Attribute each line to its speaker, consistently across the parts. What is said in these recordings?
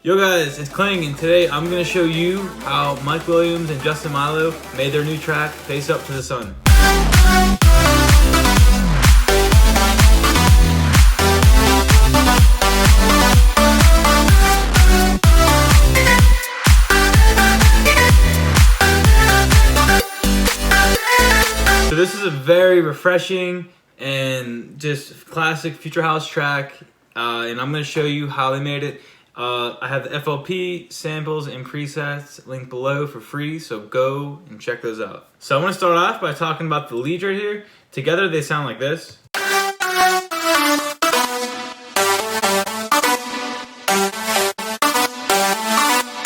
Speaker 1: Yo guys, it's Kling, and today I'm going to show you how Mike Williams and Justin Mylo made their new track, Face Up to the Sun. So this is a very refreshing and just classic Future House track, and I'm going to show you how they made it. I have the FLP samples and presets linked below for free, so go and check those out. So I want to start off by talking about the leads right here. Together they sound like this.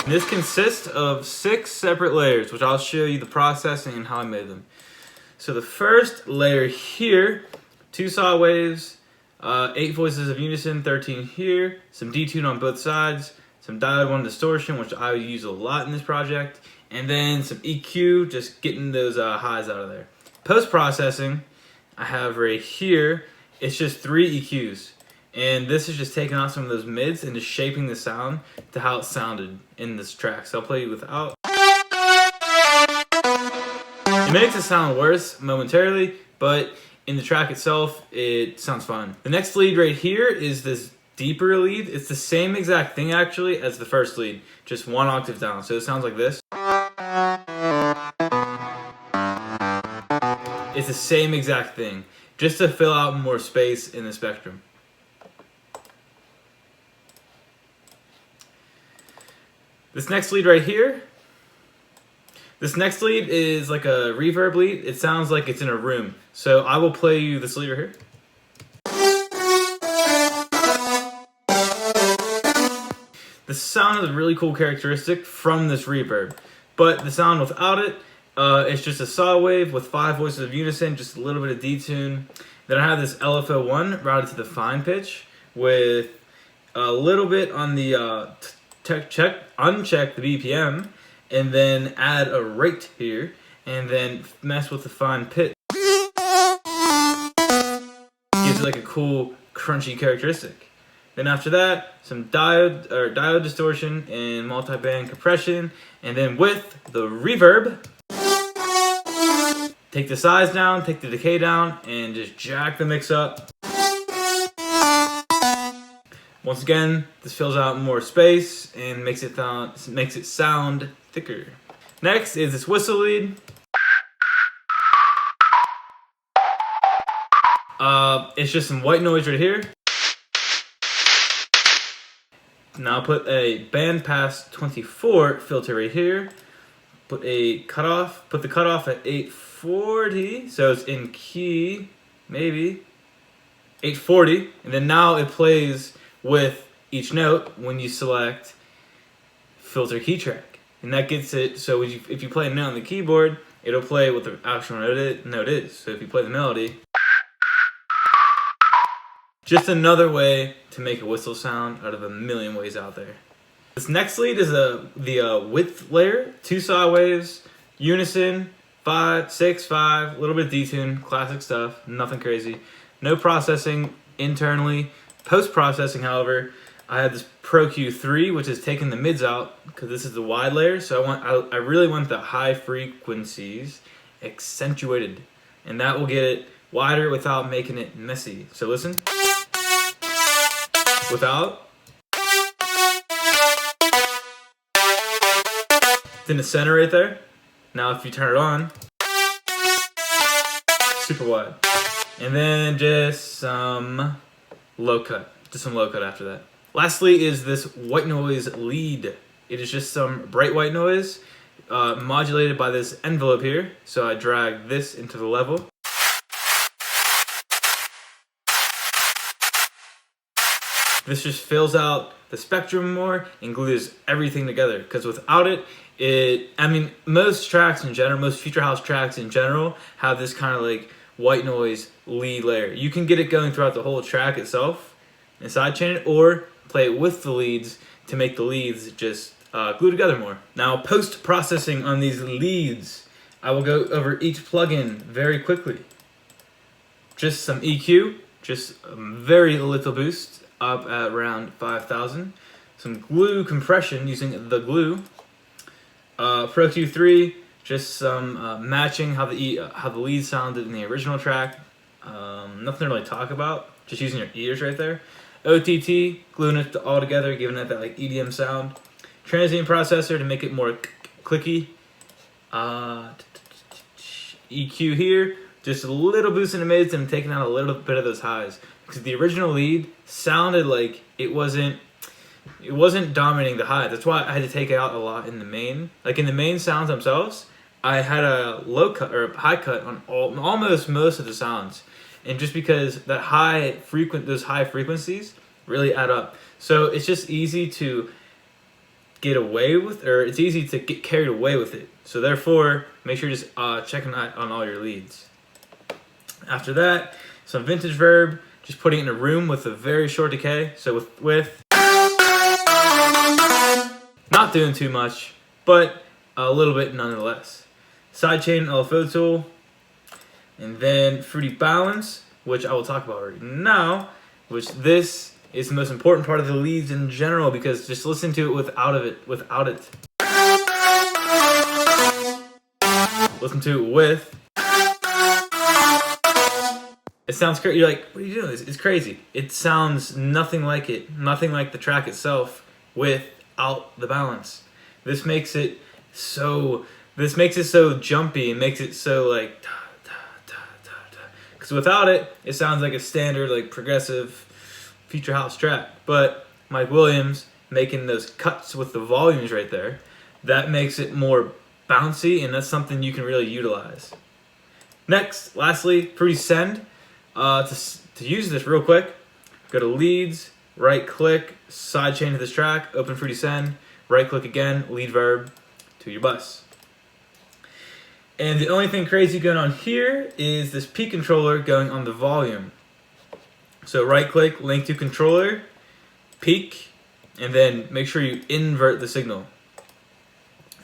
Speaker 1: And this consists of 6 separate layers, which I'll show you the processing and how I made them. So the first layer here, 2 saw waves, 8 voices of unison, 13 here, some detune on both sides, some diode 1 distortion, which I use a lot in this project, and then some EQ, just getting those highs out of there. Post-processing, I have right here, it's just 3 EQs, and this is just taking out some of those mids and just shaping the sound to how it sounded in this track. So I'll play you without. It makes it sound worse momentarily, but in the track itself, it sounds fine. The next lead right here is this deeper lead. It's the same exact thing actually as the first lead, just 1 octave down. So it sounds like this. It's the same exact thing, just to fill out more space in the spectrum. This next lead right here, this next lead is like a reverb lead. It sounds like it's in a room. So I will play you this lead right here. The sound is a really cool characteristic from this reverb, but the sound without it, it's just a saw wave with 5 voices of unison, just a little bit of detune. Then I have this LFO1 routed to the fine pitch with a little bit on the uncheck the BPM, and then add a rate here, and then mess with the fine pitch. Gives it like a cool, crunchy characteristic. Then after that, some diode distortion and multi-band compression, and then with the reverb, take the size down, take the decay down, and just jack the mix up. Once again, this fills out more space and makes it sound thicker. Next is this whistle lead. It's just some white noise right here. Now put a bandpass 24 filter right here. Put the cutoff at 840, so it's in key, maybe 840, and then now it plays with each note when you select filter key track, and that gets it. So if you play a note on the keyboard, it'll play what the actual note is. So if you play the melody, just another way to make a whistle sound out of a million ways out there. This next lead is the width layer, 2 saw waves, unison, 5, 6, 5, a little bit of detune, classic stuff, nothing crazy. No processing internally. Post-processing, however, I have this Pro Q3, which is taking the mids out because this is the wide layer. So I really want the high frequencies accentuated, and that will get it wider without making it messy. So listen. Without. It's in the center right there. Now if you turn it on, super wide. And then just some low cut, after that. Lastly is this white noise lead. It is just some bright white noise modulated by this envelope here. So I drag this into the level. This just fills out the spectrum more and glues everything together, because without it, most tracks in general, most Future House tracks in general have this kind of like white noise lead layer. You can get it going throughout the whole track itself and sidechain it, or play it with the leads to make the leads just glue together more. Now, post-processing on these leads, I will go over each plugin very quickly. Just some EQ, just a very little boost up at around 5,000. some glue compression using the glue. Pro Q3, just some matching how the lead sounded in the original track. Nothing to really talk about, just using your ears right there. OTT, gluing it all together, giving it that like EDM sound. Transient processor to make it more clicky. EQ here, just a little boost in the mids and taking out a little bit of those highs. Because the original lead sounded like it wasn't dominating the high. That's why I had to take it out a lot in the main. Like in the main sounds themselves, I had a low cut or a high cut on almost most of the sounds. And just because those high frequencies really add up. So it's just easy to get away with, or it's easy to get carried away with it. So therefore, make sure you're just checking that on all your leads. After that, some vintage verb, just putting it in a room with a very short decay. So with not doing too much, but a little bit nonetheless. Sidechain LFO tool, and then fruity balance, which I will talk about right now, which this is the most important part of the leads in general, because just listen to it without it. Listen to it with. It sounds crazy. You're like, what are you doing? It's crazy. It sounds nothing like it. Nothing like the track itself without the balance. This makes it so jumpy. It makes it so like, because without it, it sounds like a standard like progressive future house track. But Mike Williams making those cuts with the volumes right there, that makes it more bouncy, and that's something you can really utilize. Next, lastly, fruity send. To use this real quick, go to leads, right click, sidechain to this track, open fruity send, right click again, lead verb to your bus. And the only thing crazy going on here is this peak controller going on the volume. So right click, link to controller, peak, and then make sure you invert the signal.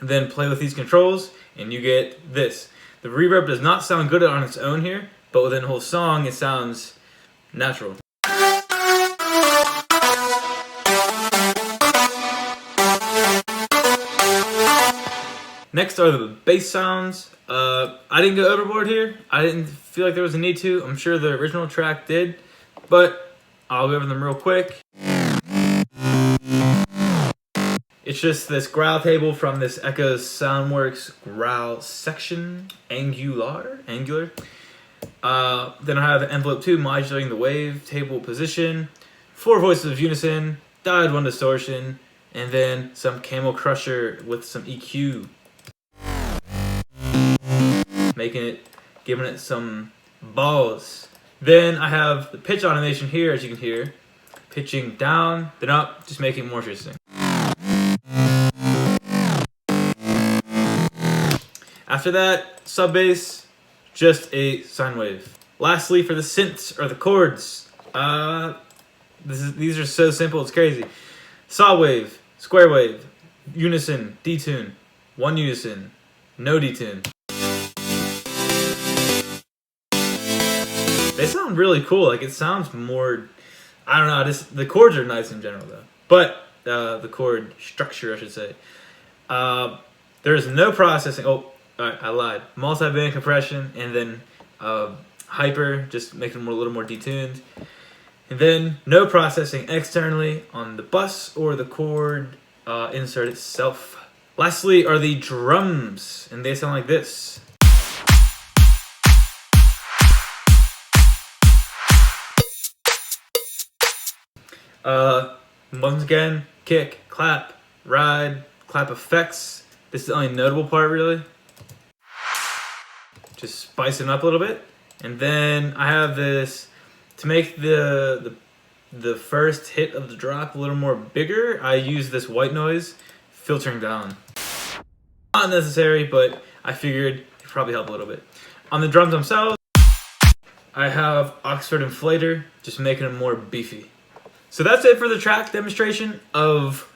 Speaker 1: And then play with these controls and you get this. The reverb does not sound good on its own here, but within the whole song, it sounds natural. Next are the bass sounds. I didn't go overboard here. I didn't feel like there was a need to. I'm sure the original track did, but I'll go over them real quick. It's just this growl table from this Echo Soundworks growl section, angular. Then I have envelope 2 modulating the wave table position, 4 voices of unison, diode 1 distortion, and then some Camel Crusher with some EQ, giving it some balls. Then I have the pitch automation here, as you can hear, pitching down, then up, just making it more interesting. After that, sub bass, just a sine wave. Lastly, for the synths or the chords, these are so simple, it's crazy. Saw wave, square wave, unison, detune, one unison, no detune. They sound really cool. Like it sounds more, I don't know. The chords are nice in general though, but the chord structure, I should say. There is no processing. Oh. Alright, I lied. Multi-band compression, and then hyper, just making them a little more detuned. And then no processing externally on the bus or the chord insert itself. Lastly are the drums, and they sound like this. Once again, kick, clap, ride, clap effects. This is the only notable part really. Just spicing up a little bit, and then I have this to make the first hit of the drop a little more bigger. I use this white noise filtering down. Not necessary, but I figured it would probably help a little bit. On the drums themselves, I have Oxford Inflator, just making them more beefy. So that's it for the track demonstration of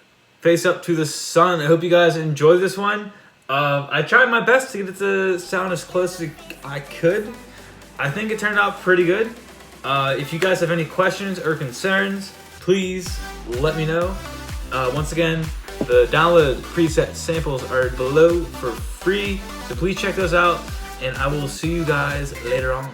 Speaker 1: Face Up to the Sun. I hope you guys enjoyed this one. I tried my best to get it to sound as close as I could. I think it turned out pretty good. If you guys have any questions or concerns, please let me know. Once again, the download preset samples are below for free, so please check those out, and I will see you guys later on.